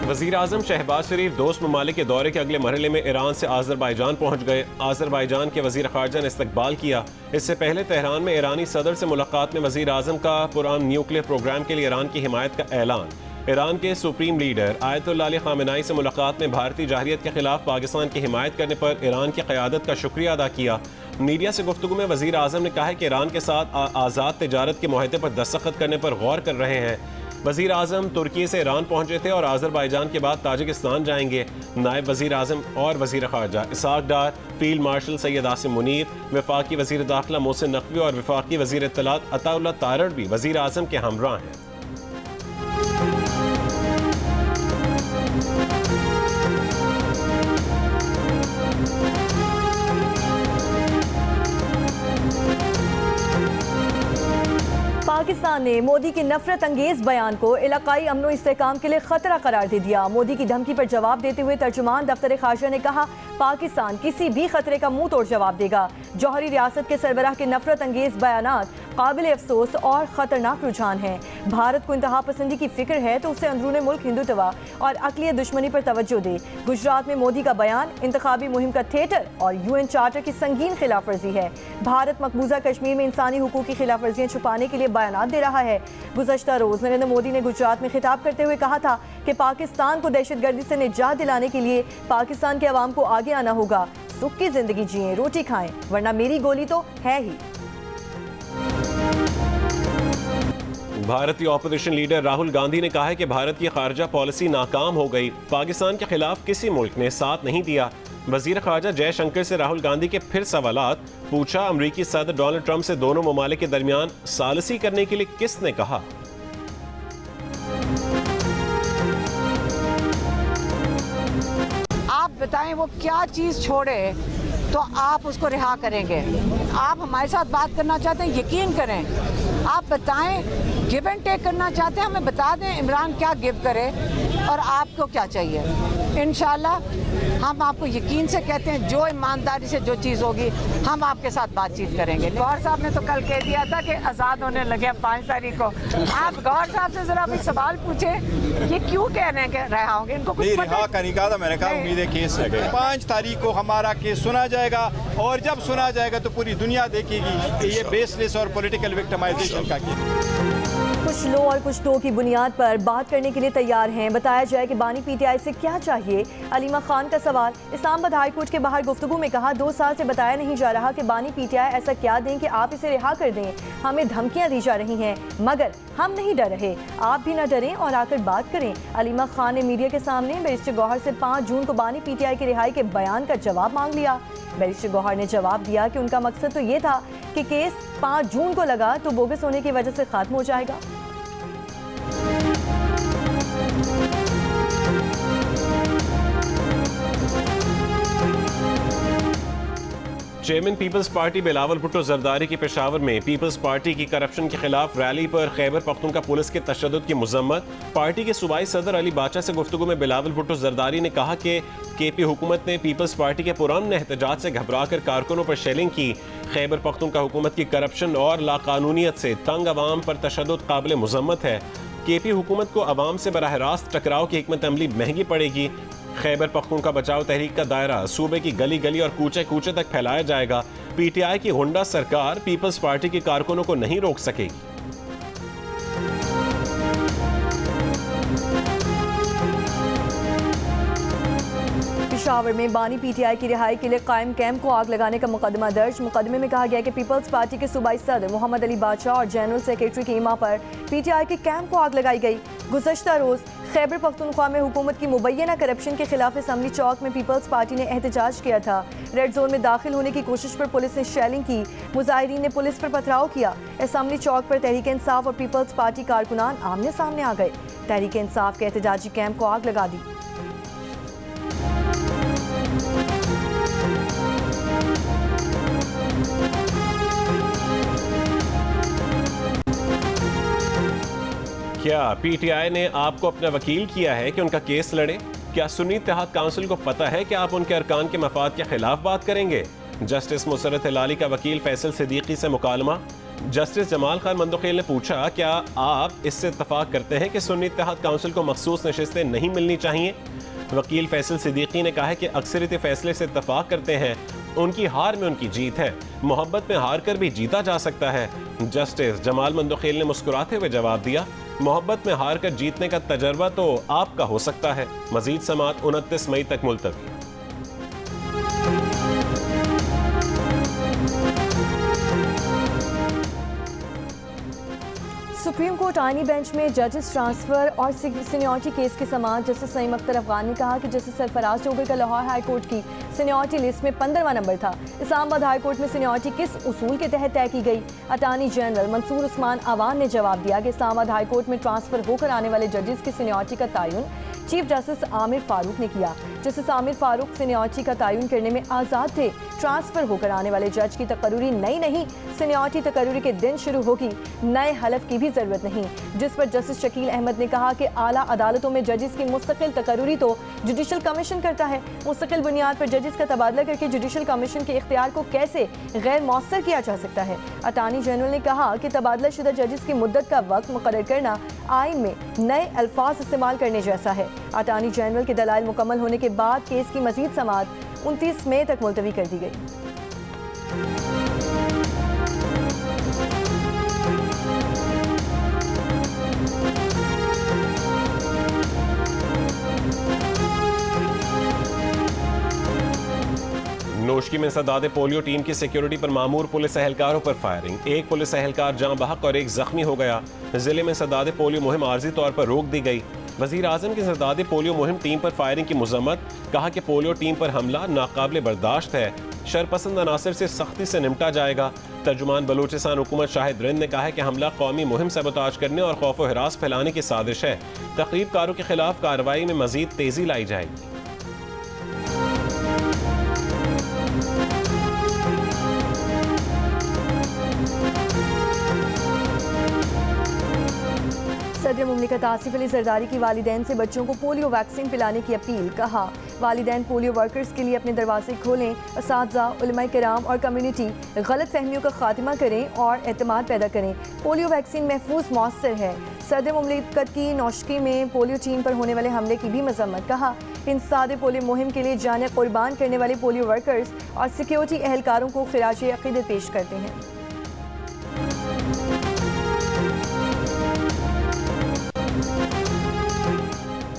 वज़ीर आज़म शहबाज शरीफ दोस्त ममालिक के दौरे के अगले मरहले में ईरान से आज़रबाईजान पहुँच गए। आज़रबाईजान के वज़ीर ख़ारजा ने इस्तकबाल किया। इससे पहले तेहरान में ईरानी सदर से मुलाकात में वज़ीर आज़म का पुरान न्यूक्लियर प्रोग्राम के लिए ईरान की हिमायत का ऐलान। ईरान के सुप्रीम लीडर आयतुल्लाह अली ख़ामेनाई से मुलाकात में भारतीय जाहिरियत के खिलाफ पाकिस्तान की हिमायत करने पर ईरान की क़यादत का शुक्रिया अदा किया। मीडिया से गुफ्तगू में वज़ीर आज़म ने कहा है कि ईरान के साथ आज़ाद तिजारत के मुआहदे पर दस्तखत करने पर गौर कर रहे हैं। वज़ीर आज़म तुर्की से ईरान पहुंचे थे और आज़रबाईजान के बाद ताजिकिस्तान जाएंगे। नायब वज़ीर आज़म और वज़ीर ख़ारजा इसहाक़ डार, फील्ड मार्शल सैयद आसिम मुनीर, वफाकी वज़ीर दाखिला मोहसिन नकवी और वफाकी वज़ीर इत्तलात अताउल्लाह तारड़ भी वज़ीर आज़म के हमराह हैं। पाकिस्तान ने मोदी के नफरत अंगेज बयान को इलाकाई अमनो इस्तेहकाम के लिए खतरा करार दे दिया। मोदी की धमकी पर जवाब देते हुए तर्जुमान दफ्तर खारजा ने कहा, पाकिस्तान किसी भी खतरे का मुंह तोड़ जवाब देगा। जौहरी रियासत के सरबराह के नफरत अंगेज बयानात काबिल अफसोस और खतरनाक रुझान हैं। भारत को इंतहा पसंदी की फिक्र है तो उसे अंदरूनी मुल्क हिंदुत्व और अक़लिय दुश्मनी पर तवज्जो दे। गुजरात में मोदी का बयान इंतखाबी मुहिम का थिएटर और UN चार्टर की संगीन खिलाफ वर्जी है। भारत मकबूजा कश्मीर में इंसानी हुकूक की खिलाफ वर्जियाँ छुपाने के लिए बयानात दे रहा है। गुज़श्ता रोज़ नरेंद्र मोदी ने गुजरात में खिताब करते हुए कहा था कि पाकिस्तान को दहशतगर्दी से निजात दिलाने के लिए पाकिस्तान के अवाम को आगे आना होगा। सुख की जिंदगी जिएं, रोटी खाएं, वरना मेरी गोली तो है ही। भारतीय ऑपोजिशन लीडर राहुल गांधी ने कहा है कि भारत की खारजा पॉलिसी नाकाम हो गई। पाकिस्तान के खिलाफ किसी मुल्क ने साथ नहीं दिया। वजीर खारजा जयशंकर से राहुल गांधी के फिर सवालात पूछा। अमरीकी सदर डोनाल्ड ट्रंप से दोनों ममालिक के दरमियान सालसी करने के लिए किसने कहा? आप बताएं वो क्या चीज़ छोड़े तो आप उसको रिहा करेंगे। आप हमारे साथ बात करना चाहते हैं, यकीन करें। आप बताएं, गिव एंड टेक करना चाहते हैं, हमें बता दें इमरान क्या गिव करे और आपको क्या चाहिए। इंशाल्लाह हम आपको यकीन से कहते हैं, जो ईमानदारी से जो चीज़ होगी हम आपके साथ बातचीत करेंगे। गौहर साहब ने तो कल कह दिया था कि आज़ाद होने लगे 5 तारीख को। आप गौहर साहब से ज़रा भी सवाल पूछे, ये क्यों कह रहे हैं कि रहा होंगे? इनको कुछ रिहा का नहीं कहा था, मैंने कहा उम्मीद है केस लगेगा। 5 तारीख को हमारा केस सुना जाएगा और जब सुना जाएगा तो पूरी दुनिया देखेगी कि ये बेसलेस और पॉलिटिकल विक्टिमाइजेशन का केस। कुछ लो और कुछ तो की बुनियाद पर बात करने के लिए तैयार हैं। बताया जाए कि बानी PTI से क्या चाहिए। अलीमा खान का सवाल। इस्लामाबाद हाई कोर्ट के बाहर गुफ्तगू में कहा, 2 साल से बताया नहीं जा रहा कि बानी PTI ऐसा क्या दें कि आप इसे रिहा कर दें। हमें धमकियां दी जा रही हैं मगर हम नहीं डर रहे। आप भी ना डरें और आकर बात करें। अलीमा खान ने मीडिया के सामने बैरिस्टर गौहर से 5 जून को बानी PTI की रिहाई के बयान का जवाब मांग लिया। बैरिस्टर गौहर ने जवाब दिया कि उनका मकसद तो ये था कि केस 5 जून को लगा तो बोगस होने की वजह से खत्म हो जाएगा। चेयरमैन पीपल्स पार्टी बिलावल भुट्टो जरदारी की पेशावर में पीपल्स पार्टी की करप्शन के खिलाफ रैली पर खैबर पख्तूनख्वा पुलिस के तशद्दुद की मजम्मत। पार्टी के सूबाई सदर अली बाचा से गुफ्तगू में बिलावल भुट्टो जरदारी ने कहा कि KP हुकूमत ने पीपल्स पार्टी के पुरान एहतजाज से घबरा कर कारकुनों पर शेलिंग की। खैबर पख्तूनख्वा हुकूमत की करप्शन और लाकानूनियत से तंग अवाम पर तशद्दुद काबिल मजम्मत है। KP हुकूमत को अवाम से बराह रास्त टकराव की हिकमत अमली महंगी पड़ेगी। खैबर पख्तूनख्वा बचाओ तहरीक का दायरा सूबे की गली गली और कूचे कूचे तक फैलाया जाएगा। PTI की गुंडा सरकार पीपल्स पार्टी के कारकुनों को नहीं रोक सकेगी। पेशावर में बानी PTI की रिहाई के लिए कायम कैंप को आग लगाने का मुकदमा दर्ज। मुकदमे में कहा गया कि पीपल्स पार्टी के सूबाई सदर मोहम्मद अली बाचा और जनरल सेक्रेटरी की इमा पर PTI के कैंप को आग लगाई गई। गुज़श्ता रोज़ खैबर पख्तूनख्वा में हुकूमत की मुबैना करप्शन के खिलाफ असम्बली चौक में पीपल्स पार्टी ने एहतजाज किया था। रेड जोन में दाखिल होने की कोशिश पर पुलिस ने शेलिंग की। मुजाहिरीन ने पुलिस पर पथराव किया। असम्बली चौक पर तहरीक इंसाफ और पीपल्स पार्टी कारकुनान आमने सामने आ गए। तहरीक इंसाफ के एहतजाजी कैंप को आग लगा दी। क्या PTI ने आपको अपना वकील किया है कि उनका केस लड़े? क्या सुन्नी इत्तेहाद काउंसिल को पता है कि आप उनके अरकान के मफाद के खिलाफ बात करेंगे? जस्टिस मुसर्रत हिलाली का वकील फैसल सिद्दीकी से मुकालमा। जस्टिस जमाल खान मंदोखेल ने पूछा, क्या आप इससे इत्तफाक करते हैं कि सुन्नी इत्तेहाद काउंसिल को मखसूस नशिस्तें नहीं मिलनी चाहिए? वकील फैसल सिद्दीकी ने कहा है कि अक्सरियती फैसले से इत्तफाक करते हैं, उनकी हार में उनकी जीत है, मोहब्बत में हार कर भी जीता जा सकता है। जस्टिस जमाल मंदोखेल ने मुस्कुराते हुए जवाब दिया, मोहब्बत में हार कर जीतने का तजर्बा तो आपका हो सकता है। मजीद समाअत 29 मई तक मुलतवी। सुप्रीम कोर्ट आईनी बेंच में जजेस ट्रांसफर और सीनियरिटी केस के समाअत जस्टिस नईम अख्तर अफगान ने कहा कि जस्टिस सरफराज चौधरी का लाहौर हाई कोर्ट की सीनियरिटी लिस्ट में 15वां नंबर था। इस्लामाबाद हाई कोर्ट में सीनियरिटी किस उसूल के तहत तय की गई? अटॉर्नी जनरल मंसूर उस्मान अवान ने जवाब दिया कि इस्लामाबाद हाई कोर्ट में ट्रांसफर होकर आने वाले जजेस की सीनियरिटी का तयन चीफ जस्टिस आमिर फारूक ने किया। जस्टिस आमिर फारूक सीनियरिटी का तयन करने में आज़ाद थे। ट्रांसफर होकर आने वाले जज की तकर्रुरी नई नहीं, सीनियरिटी तकर्रुरी के दिन शुरू होगी, नए हलफ की भी जरूरत नहीं। जिस पर जस्टिस शकील अहमद ने कहा कि आला अदालतों में जजेस की मुस्तकिल तकर्रुरी तो जुडिशल कमीशन करता है। मुस्तकिल बुनियाद पर जजेस का तबादला करके जुडिशल कमीशन के इख्तियार को कैसे गैर मौसर किया जा सकता है? अटॉर्नी जनरल ने कहा कि तबादला शुदा जजेस की मुद्दत का वक्त मुकर्रर करना आइन में नए अल्फाज इस्तेमाल करने जैसा है। अटॉर्नी जनरल के दलाइल मुकम्मल होने के बाद केस की मजीद समाअत 29 मई तक मुलतवी कर दी गई। नोशकी में सदादे पोलियो टीम की सिक्योरिटी पर मामूर पुलिस एहलकारों पर फायरिंग, एक पुलिस एहलकार जाँ बहक और एक जख्मी हो गया। जिले में सदादे पोलियो मुहिम आर्जी तौर पर रोक दी गई। वजीर आजम की सदादे पोलियो मुहिम टीम पर फायरिंग की मजम्मत, कहा कि पोलियो टीम पर हमला नाकाबिले बर्दाश्त है, शरपसंद अनासर से सख्ती से निपटा जाएगा। तर्जुमान बलूचिस्तान हुकूमत शाहिद रिंद ने कहा है कि हमला कौमी मुहिम सबोताज करने और खौफ व हिरास फैलाने की साजिश है। तकरीबकारों के खिलाफ कार्रवाई में मजीद तेजी लाई जाएगी। सदर मुमलिकत आसिफ अली जरदारी की वालिदैन से बच्चों को पोलियो वैक्सीन पिलाने की अपील। कहा, वालिदैन पोलियो वर्कर्स के लिए अपने दरवाजे खोलें, असातिज़ा, उलमाए किराम और कम्युनिटी गलत फहमियों का खात्मा करें और एतमाद पैदा करें। पोलियो वैक्सीन महफूज मौसर है। सदर मुमलिकत की नौशकी में पोलियो टीम पर होने वाले हमले की भी मजम्मत। कहा, इंसादे पोलियो मुहिम के लिए जाने कुर्बान करने वाले पोलियो वर्कर्स और सिक्योरिटी एहलकारों को खिराज अक़ीदत पेश करते हैं।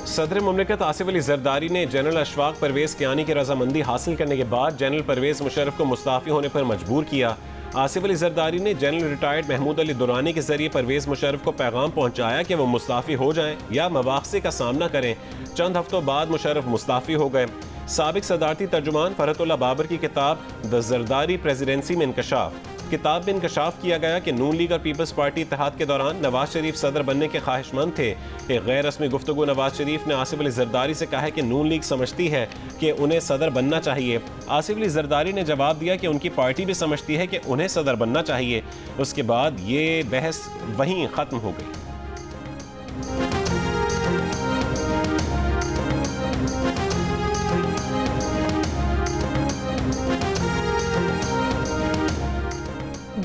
सदर मुमलिकत आसिफ अली जरदारी ने जनरल अशफाक परवेज कियानी की रजामंदी हासिल करने के बाद जनरल परवेज मुशर्रफ को मुस्ताफ़ी होने पर मजबूर किया। आसिफ अली जरदारी ने जनरल रिटायर्ड महमूद अली दुरानी के जरिए परवेज मुशर्रफ को पैगाम पहुंचाया कि वो मुस्ताफ़ी हो जाएं या मवाक़से का सामना करें। चंद हफ्तों बाद मुशर्रफ मुस्ताफ़ी हो गए। साबिक सदारती तर्जुमान फरहतुल्लाह बाबर की किताब द जरदारी प्रेसिडेंसी में इंकशाफ, किताब में इंकशाफ किया गया कि नून लीग और पीपल्स पार्टी इत्तेहाद के दौरान नवाज शरीफ सदर बनने के ख्वाहिशमंद थे। एक गैर रस्मी गुफ्तगू नवाज शरीफ ने आसिफ अली जरदारी से कहा है कि नून लीग समझती है कि उन्हें सदर बनना चाहिए। आसिफ अली जरदारी ने जवाब दिया कि उनकी पार्टी भी समझती है कि उन्हें सदर बनना चाहिए। उसके बाद ये बहस वहीं ख़त्म हो गई।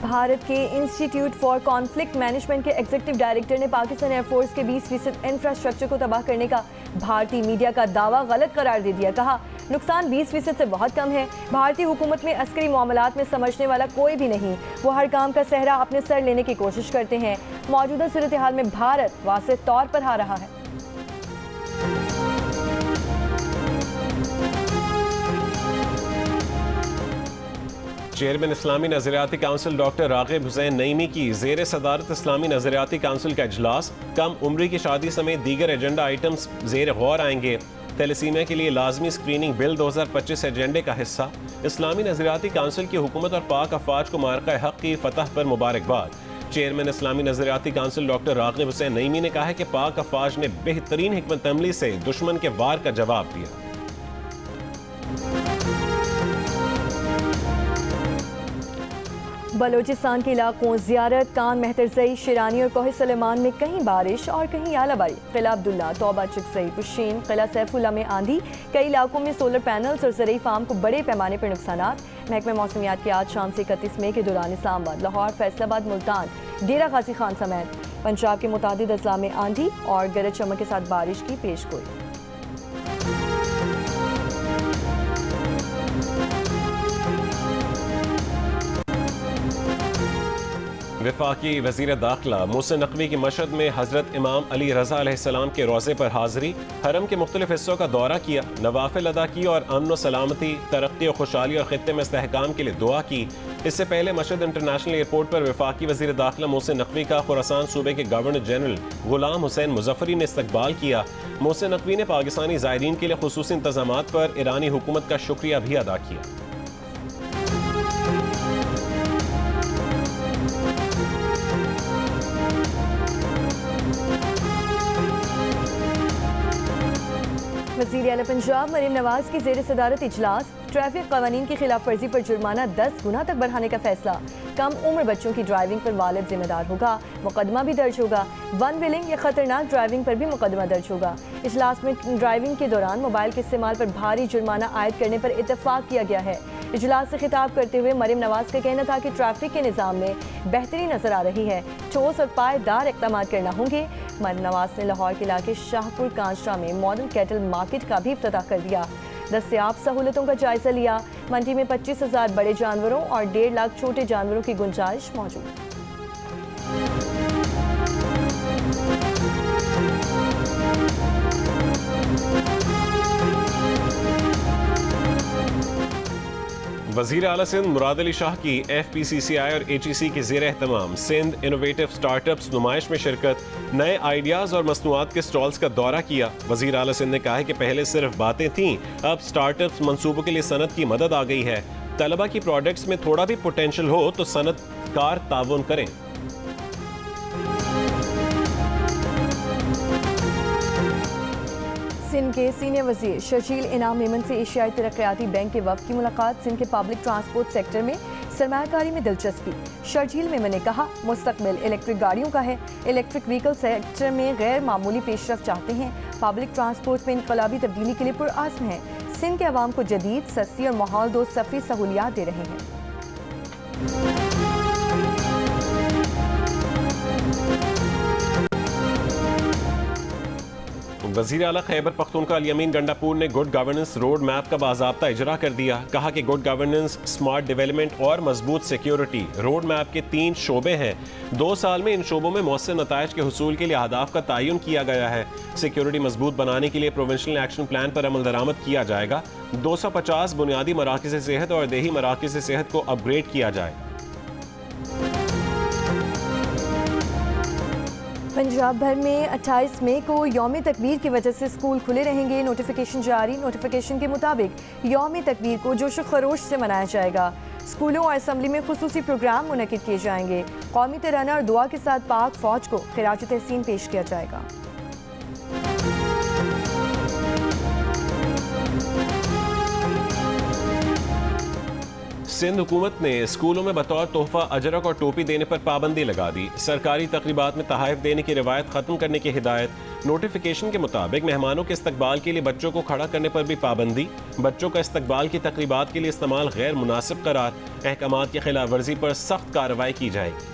भारत के इंस्टीट्यूट फॉर कॉन्फ्लिक्ट मैनेजमेंट के एग्जीक्यूटिव डायरेक्टर ने पाकिस्तान एयरफोर्स के 20% इंफ्रास्ट्रक्चर को तबाह करने का भारतीय मीडिया का दावा गलत करार दे दिया। कहा, नुकसान 20% से बहुत कम है। भारतीय हुकूमत में अस्करी मामलात में समझने वाला कोई भी नहीं। वो हर काम का सहरा अपने सर लेने की कोशिश करते हैं। मौजूदा सूरत हाल में भारत वाज़ेह तौर पर हार रहा है। चेयरमैन इस्लामी नजरियाती काउंसिल डॉक्टर रागिब हुसैन नईमी की ज़ेर सदारत इस्लामी नजरियाती काउंसिल का इजलास, कम उम्री की शादी समेत दीगर एजेंडा आइटम्स ज़ेर गौर आएंगे। तैलीसीमिया के लिए लाजमी स्क्रीनिंग बिल 2025 एजेंडे का हिस्सा। इस्लामी नजरियाती काउंसिल की हुकूमत और पाक अफवाज को मार्का हक की फतह पर मुबारकबाद। चेयरमैन इस्लामी नजरियाती काउंसिल डॉक्टर रागिब हुसैन नईमी ने कहा है कि पाक अफवाज ने बेहतरीन हिकमत अमली से दुश्मन के वार का जवाब दिया। बलोचिस्तान के इलाकों ज़ियारत, कान, मेहतरजई, शिरानी और कोह सलेमान में कहीं बारिश और कहीं आलाबारी। किला अब्दुल्ला, तौबा, चिकसई, पुशीन, किला सैफुल्ला में आंधी। कई इलाकों में सोलर पैनल्स और ज़रई फार्म को बड़े पैमाने पर नुकसानात। महकमा मौसमियात के आज शाम से 31 मई के दौरान इस्लामाबाद, लाहौर, फैसलाबाद, मुल्तान, डेरा गाजी खान समेत पंजाब के मुतादिद अजला में आंधी और गरज चमक के साथ बारिश की पेशगोई। वफाकी वज़ीर दाखिला मोहसिन नकवी की मशहद में हज़रत इमाम अली रज़ा अलैहिस्सलाम के रोज़े पर हाज़री। हरम के मुख्तलिफ हिस्सों का दौरा किया, नवाफिल अदा की और अमन व सलामती, तरक्की और खुशहाली और ख़ित्ते में इस्तेहकाम के लिए दुआ की। इससे पहले मशहद इंटरनेशनल एयरपोर्ट पर वफाकी वज़ीर दाखिला मोहसिन नकवी का खुरासान सूबे के गवर्नर जनरल गुलाम हुसैन मुज़फ़्फ़री ने इस्तकबाल किया। मोहसिन नकवी ने पाकिस्तानी ज़ायरीन के लिए खुसूसी इंतज़ामात पर ईरानी हुकूमत का शुक्रिया भी अदा किया। वज़ीर आला पंजाब मरीम नवाज की ज़ेर सदारत इजलास। ट्रैफिक कवानीन की खिलाफ वर्जी पर जुर्माना 10 गुना तक बढ़ाने का फैसला। कम उम्र बच्चों की ड्राइविंग पर वालिद जिम्मेदार होगा, मुकदमा भी दर्ज होगा। वन व्हीलिंग या खतरनाक ड्राइविंग पर भी मुकदमा दर्ज होगा। इजलास में ड्राइविंग के दौरान मोबाइल के इस्तेमाल पर भारी जुर्माना आयद करने पर इत्तफाक किया गया है। इजलास से खिताब करते हुए मरीम नवाज का कहना था कि ट्रैफिक के निज़ाम में बेहतरी नजर आ रही है, ठोस और पायदार इक़दाम करना होंगे। मरीम नवाज ने लाहौर के इलाके शाहपुर कांचरा में मॉडल कैटल मार्केट का भी इफ्तिताह कर दिया। दस्तयाब सहूलतों का जायजा लिया। मंडी में 25,000 बड़े जानवरों और 1.5 लाख छोटे जानवरों की गुंजाइश मौजूद। वज़ीर आला सिंध मुराद अली शाह की FPCCI और HEC के ज़ेर एहतमाम सिंध इनोवेटिव स्टार्टअप्स नुमाइश में शिरकत, नए आइडियाज़ और मसनूआत के स्टॉल्स का दौरा किया। वज़ीर आला सिंध ने कहा है कि पहले सिर्फ बातें थीं, अब स्टार्टअप्स मंसूबों के लिए सनत की मदद आ गई है। तलबा की प्रोडक्ट्स में थोड़ा भी पोटेंशियल हो तो सनतकार ताउन करें। सिंध के सीनियर वजीर शर्जील इनाम मेमन से एशियाई तरक्याती बैंक के वफ़द की मुलाकात। सिंध के पब्लिक ट्रांसपोर्ट सेक्टर में सरमायाकारी में दिलचस्पी। शर्जील मेमन ने कहा, मुस्तकबिल इलेक्ट्रिक गाड़ियों का है। इलेक्ट्रिक व्हीकल सेक्टर में गैर मामूली पेशरफ चाहते हैं। पब्लिक ट्रांसपोर्ट में इनकलाबी तब्दीली के लिए पुरआज़्म है। सिंध के अवाम को जदीद, सस्ती और माहौल दोस्त सफरी सहूलियात दे रहे हैं। वज़ीर आला खैबर पख्तूनख्वा अल-यमीन गंडापुर ने गुड गवर्नेंस रोड मैप का बाज़ाब्ता इजरा कर दिया। कहा कि गुड गवर्नेंस, स्मार्ट डेवलपमेंट और मजबूत सिक्योरिटी रोड मैप के 3 शोबे हैं। 2 साल में इन शोबों में मौसर नताइज के हुसूल के लिए अहदाफ का तयन किया गया है। सिक्योरिटी मजबूत बनाने के लिए प्रोविंशनल एक्शन प्लान पर अमल दरामद किया जाएगा। 250 बुनियादी मराकिज़ सेहत और देही मराकिज़ सेहत को अपग्रेड किया जाएगा। पंजाब भर में 28 मई को यौम तकबीर की वजह से स्कूल खुले रहेंगे। नोटिफिकेशन जारी। नोटिफिकेशन के मुताबिक यौम तकबीर को जोश व खरोश से मनाया जाएगा। स्कूलों और असम्बली में खुसूसी प्रोग्राम मुनक़िद किए जाएंगे। कौमी तराना और दुआ के साथ पाक फौज को खिराज तहसीन पेश किया जाएगा। सिंध हुकूमत ने स्कूलों में बतौर तोहफा अजरक और टोपी देने पर पाबंदी लगा दी। सरकारी तकरीबात में तहाइफ देने की रिवायत खत्म करने की हिदायत। नोटिफिकेशन के मुताबिक मेहमानों के इस्तकबाल के लिए बच्चों को खड़ा करने पर भी पाबंदी। बच्चों का इस्तकबाल की तकरीबात के लिए इस्तेमाल गैर मुनासिब करार। अहकामात की खिलाफ वर्जी पर सख्त कार्रवाई की जाएगी।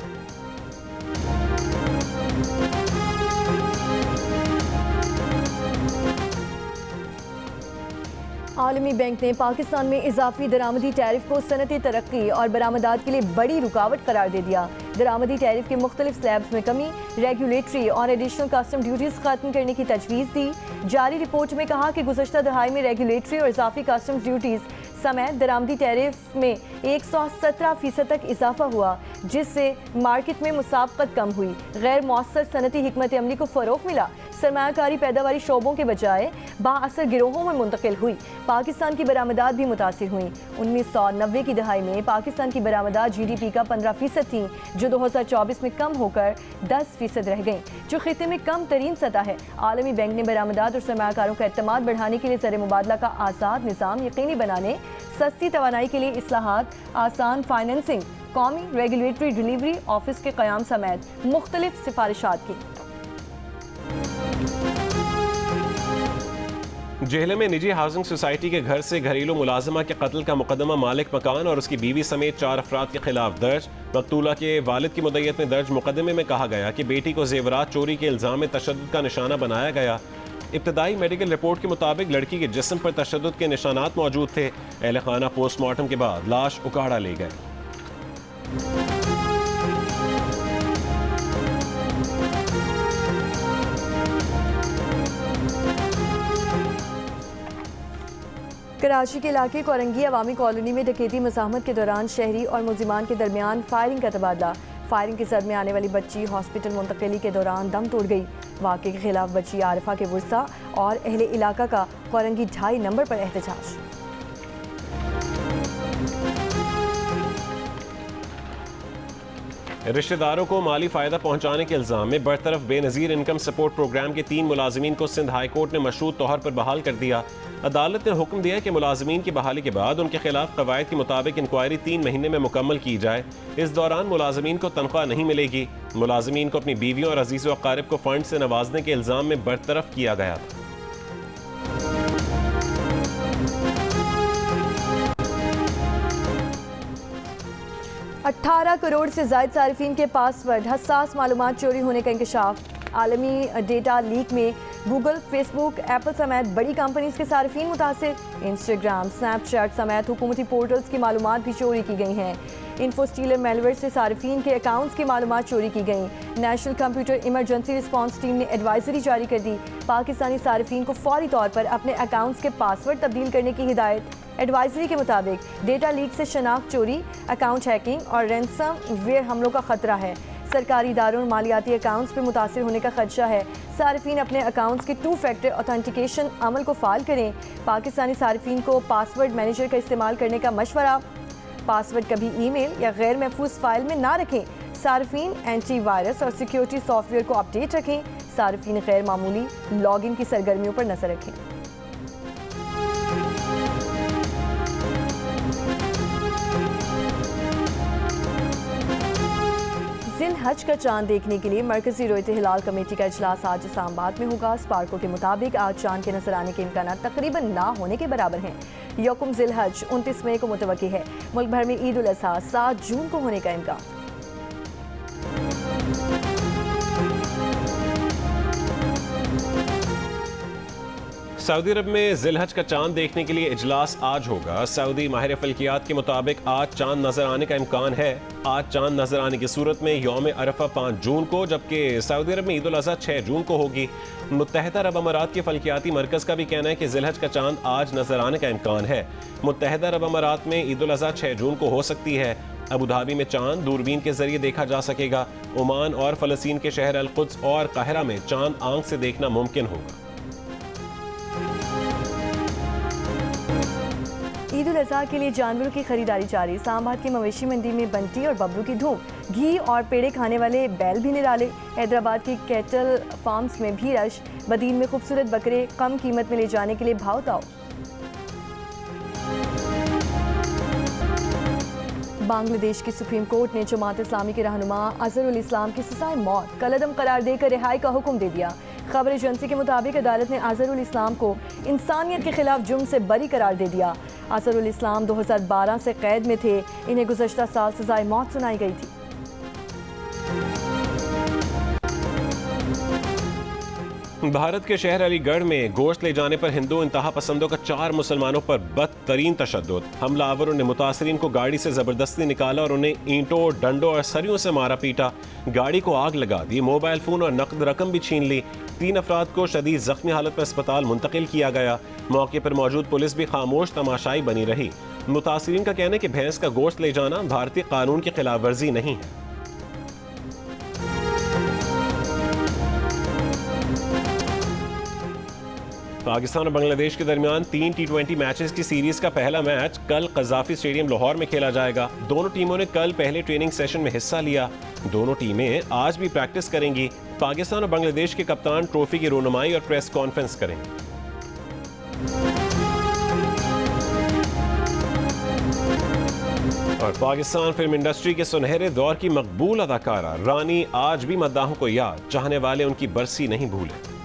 आलमी बैंक ने पाकिस्तान में इजाफी दरामदी टैरिफ को सनती तरक्की और बरामदात के लिए बड़ी रुकावट करार दे दिया। दरामदी टैरिफ के मुख्तलिफ स्लैब्स में कमी, रेगुलेटरी और एडिशनल कस्टम ड्यूटीज खत्म करने की तजवीज़ दी। जारी रिपोर्ट में कहा कि गुज़श्ता दहाई में रेगुलेटरी और इजाफी कस्टम ड्यूटीज समेत दरामदी टैरिफ में 117% तक इजाफा हुआ, जिससे मार्केट में मुसाबकत कम हुई। गैर मौसर सनती हिकमत अमली को फ़रोग़ मिला। सरमायाकारी पैदावारी शोबों के बजाय बाअसर गिरोहों में मुंतकिल हुई। पाकिस्तान की बरामदात भी मुतासिर हुई। 1990 की दहाई में पाकिस्तान की बरामदात GDP का 15% थी, जो 2024 में कम होकर 10% रह गई, जो खिते में कम तरीन सतह है। आलमी बैंक ने बरामदात और सरमायाकारों का एतमाद बढ़ाने के लिए ज़र मुबादला का आज़ाद निज़ाम यकीनी बनाने, सस्ती तवानाई के लिए इस्लाहात, आसान फाइनेंसिंग, कौमी रेगुलेटरी डिलीवरी ऑफिस के क़याम समेत मुख्तलिफ सिफारिशात की। जेहलम में निजी हाउसिंग सोसाइटी के घर से घरेलू मुलाजमा के कत्ल का मुकदमा मालिक मकान और उसकी बीवी समेत 4 अफराद के खिलाफ दर्ज। मकतूला के वालिद की मुद्दत में दर्ज मुकदमे में कहा गया कि बेटी को जेवरात चोरी के इल्जाम में तशद्दुद का निशाना बनाया गया। इब्तदाई मेडिकल रिपोर्ट के मुताबिक लड़की के जिस्म पर तशद्दुद के निशानात मौजूद थे। अहले खाना पोस्टमार्टम के बाद लाश उकाड़ा ले गए। कराची के इलाके कोरंगी अवामी कॉलोनी में डकैती मज़ाहमत के दौरान शहरी और मुलजिमान के दरमियान फायरिंग का तबादला। फायरिंग की जद में आने वाली बच्ची हॉस्पिटल मुंतकिली के दौरान दम तोड़ गई। वाक़े के खिलाफ बच्ची आरिफा के वर्सा और अहले इलाका का कोरंगी 2.5 नंबर पर एहतजाज। रिश्तेदारों को माली फ़ायदा पहुंचाने के इल्ज़ाम में बरतरफ बेनज़ीर इनकम सपोर्ट प्रोग्राम के 3 मुलाजमीन को सिंध हाई कोर्ट ने मशरूत तौर पर बहाल कर दिया। अदालत ने हुक्म दिया कि मुलाजमीन की बहाली के बाद उनके खिलाफ कवायद के मुताबिक इंक्वायरी 3 महीने में मुकम्मल की जाए। इस दौरान मुलाजमीन को तनख्वाह नहीं मिलेगी। मुलाजमीन को अपनी बीवियों और अजीज़ व अकारिब को फंड से नवाजने के इल्ज़ाम में बरतरफ किया गया था। 18 करोड़ से ज़ायद सारिफिन के पासवर्ड हसास मालूमात चोरी होने का इंकशाफ। आलमी डेटा लीक में गूगल, फेसबुक, एप्पल समेत बड़ी कंपनीज के सारिफिन मुतासिर। इंस्टाग्राम, स्नैपचैट समेत हुकूमती पोर्टल्स की मालूमात भी चोरी की गई हैं। इन्फोस्टीलर मेलवेयर से सारिफिन के अकाउंट्स की मालूमात चोरी की गई। National computer emergency response team ने एडवाइजरी जारी कर दी। पाकिस्तानी सारिफिन को फौरी तौर पर अपने अकाउंट्स के पासवर्ड तब्दील करने की हिदायत। एडवाइजरी के मुताबिक डेटा लीक से शनाख्त चोरी, अकाउंट हैकिंग और रैंसम वेयर हमलों का खतरा है। सरकारी इदारों और मालियाती अकाउंट्स पर मुतासिर होने का खदशा है। सारिफिन अपने अकाउंट्स के 2 फैक्टर ऑथेंटिकेशन अमल को फाल करें। पाकिस्तानी सारिफिन को पासवर्ड मैनेजर का इस्तेमाल करने का मशवरा। पासवर्ड कभी ईमेल या गैर महफूज फाइल में ना रखें। सारिफिन एंटी वायरस और सिक्योरिटी सॉफ्टवेयर को अपडेट रखें। सारिफिन गैर मामूली लॉगिन की सरगर्मियों पर नजर रखें। जिल हज का चांद देखने के लिए मरकजी रोयत हिलाल कमेटी का इजलास आज इस्लामाबाद में होगा। स्पार्को के मुताबिक आज चांद के नजर आने के इम्कान तकरीबन ना होने के बराबर हैं। यौकुम जिल हज 29 मई को मुतवक्की है। मुल्क भर में ईद उल अज़हा 7 जून को होने का इम्कान। सऊदी अरब में जिलहज का चांद देखने के लिए इजलास आज होगा। सऊदी माहिर फल्कियात के मुताबिक आज चांद नजर आने का इम्कान है। आज चांद नजर आने की सूरत में यौम अरफा 5 जून को, जबकि सऊदी अरब में ईद उल अज़हा 6 जून को होगी। मुत्तहिदा अरब अमारात के फल्कियाती मरकज का भी कहना है कि जिलहज का चांद आज नजर आने का इम्कान है। मुत्तहिदा अरब अमारात में ईद उल अज़हा 6 जून को हो सकती है। अबू धाबी में चांद दूरबीन के जरिए देखा जा सकेगा। ओमान और फलस्तीन के शहर अल कुद्स और काहिरा में चांद आंख से देखना मुमकिन होगा। ईद उल अज़हा के लिए जानवरों की खरीदारी जारी। इस्लामाबाद की मवेशी मंडी में बंटी और बबलू की धूम। घी और पेड़े खाने वाले बैल भी निराले। हैदराबाद की कैटल फार्म्स में भी रश। बदीन में खूबसूरत बकरे कम कीमत में ले जाने के लिए भाव ताव। बांग्लादेश की सुप्रीम कोर्ट ने जमात इस्लामी के रहनुमा अजहरुल इस्लाम की सजाए मौत कलअदम करार देकर रिहाई का हुक्म दे दिया। खबर एजेंसी के मुताबिक अदालत ने अजहरुल इस्लाम को इंसानियत के खिलाफ जुर्म से बरी करार दे दिया। अजहरुल इस्लाम 2012 से कैद में थे। इन्हें गुज़श्ता साल सजाए मौत सुनाई गई थी। भारत के शहर अलीगढ़ में गोश्त ले जाने पर हिंदू इंतहा पसंदों का 4 मुसलमानों पर बदतरीन तशद्दुद। हमलावरों ने मुतासरीन को गाड़ी से जबरदस्ती निकाला और उन्हें ईंटों, डंडों और सरियों से मारा पीटा। गाड़ी को आग लगा दी, मोबाइल फोन और नकद रकम भी छीन ली। 3 अफराद को शदीद जख्मी हालत में अस्पताल मुंतकिल किया गया। मौके पर मौजूद पुलिस भी खामोश तमाशाई बनी रही। मुतासरीन का कहना है कि भैंस का गोश्त ले जाना भारतीय कानून की खिलाफ वर्जी नहीं है। पाकिस्तान और बांग्लादेश के दरमियान 3 T20 मैचेस की सीरीज का पहला मैच कल कज़ाफी स्टेडियम लाहौर में खेला जाएगा। दोनों टीमों ने कल पहले ट्रेनिंग सेशन में हिस्सा लिया। दोनों टीमें आज भी प्रैक्टिस करेंगी। पाकिस्तान और बांग्लादेश के कप्तान ट्रॉफी की रोनुमाई और प्रेस कॉन्फ्रेंस करेंगे। और पाकिस्तान फिल्म इंडस्ट्री के सुनहरे दौर की मकबूल अदाकारा रानी आज भी मद्दाहों को याद, चाहने वाले उनकी बरसी नहीं भूले।